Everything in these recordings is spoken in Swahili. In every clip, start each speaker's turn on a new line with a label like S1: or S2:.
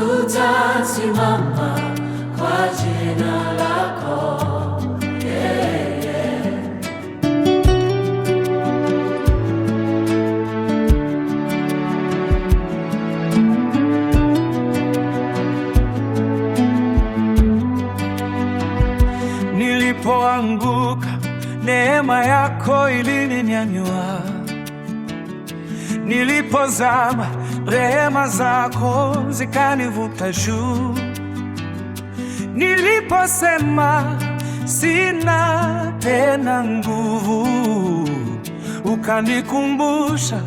S1: tutasimama kwa jina lako.
S2: Nilipoanguka, neema yako ilininyanyua. Nilipozama, rehema zako zikanivuta juu. Niliposema sina tena nguvu, ukanikumbusha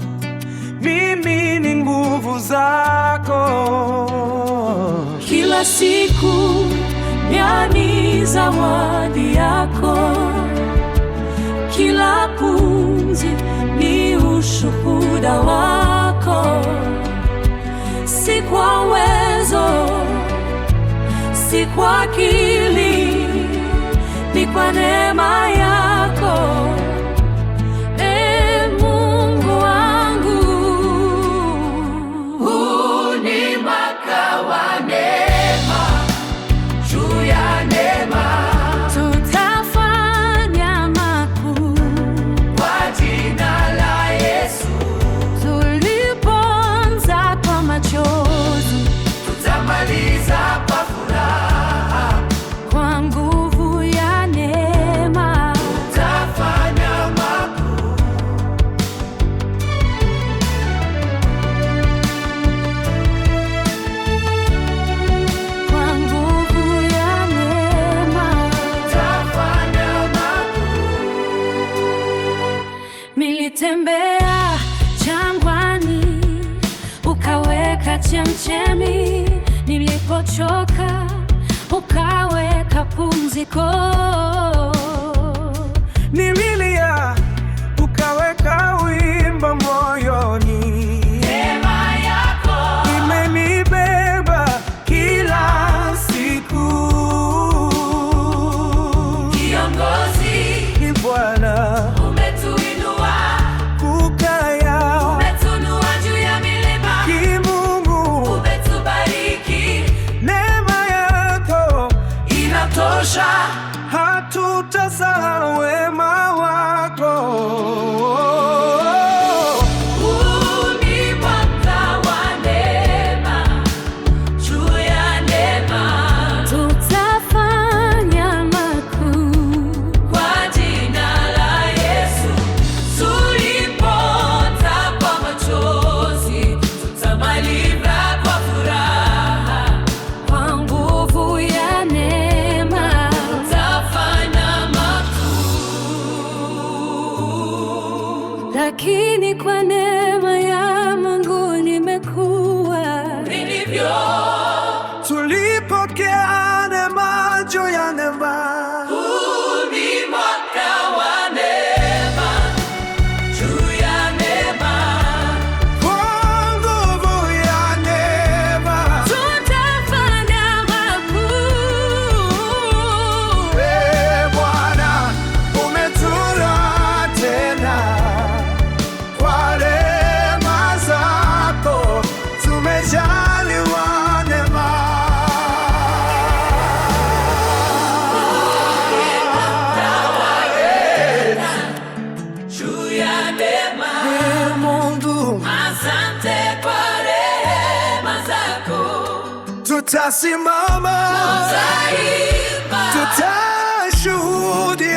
S2: mimi ni nguvu zako.
S1: Kila siku ni zawadi yako, kila pumzi ni ushuhuda wako. Si kwa uwezo, si kwa akili, ni kwa neema yako. Mungu wangu, huu ni mwaka wa neema, juu ya neema tutafanya makuu kwa jina la Yesu. Tulipoanza kwa machozi, tutamaliza kwa furaha. Kwa nguvu ya neema tutafanya makuu. Kwa nguvu ya neema tutafanya makuu. Nilitembea jangwani, ukaweka chemchemi. Nilipochoka, ukaweka pumziko.
S2: Nililia, ukaweka wimbo moyoni.
S1: Neema yako
S2: imenibeba kila siku.
S1: kiongozi,
S2: Ni Bwana
S1: umetuinua,
S2: kukaya
S1: umetunua juu ya milima,
S2: kimungu.
S1: umetubariki.
S2: Neema yako
S1: Inatosha,
S2: hatutasahau wema wako.
S1: huu ni mwaka wa neema, juu ya neema tutafanya makuu kwa jina la Yesu. Tulipoanza kwa machozi, tutamaliza kwa furaha. Kwa nguvu ya neema tutafanya makuu. Lakini kwa neema ya Mungu nimekuwa nilivyo.
S2: Tulipokea neema juu ya neema.
S1: Huu ni mwaka wa neema, juu ya neema
S2: Kwa nguvu ya neema.
S1: tutafanya makuu.
S2: Ee Bwana, umetuinua tena. Kwa rehema zako tumejaliwa neema.
S1: Juu ya neema,
S2: Ee Mungu,
S1: asante kwa rehema zako.
S2: tutasimama,
S1: Tutaimba,
S2: tutashuhudia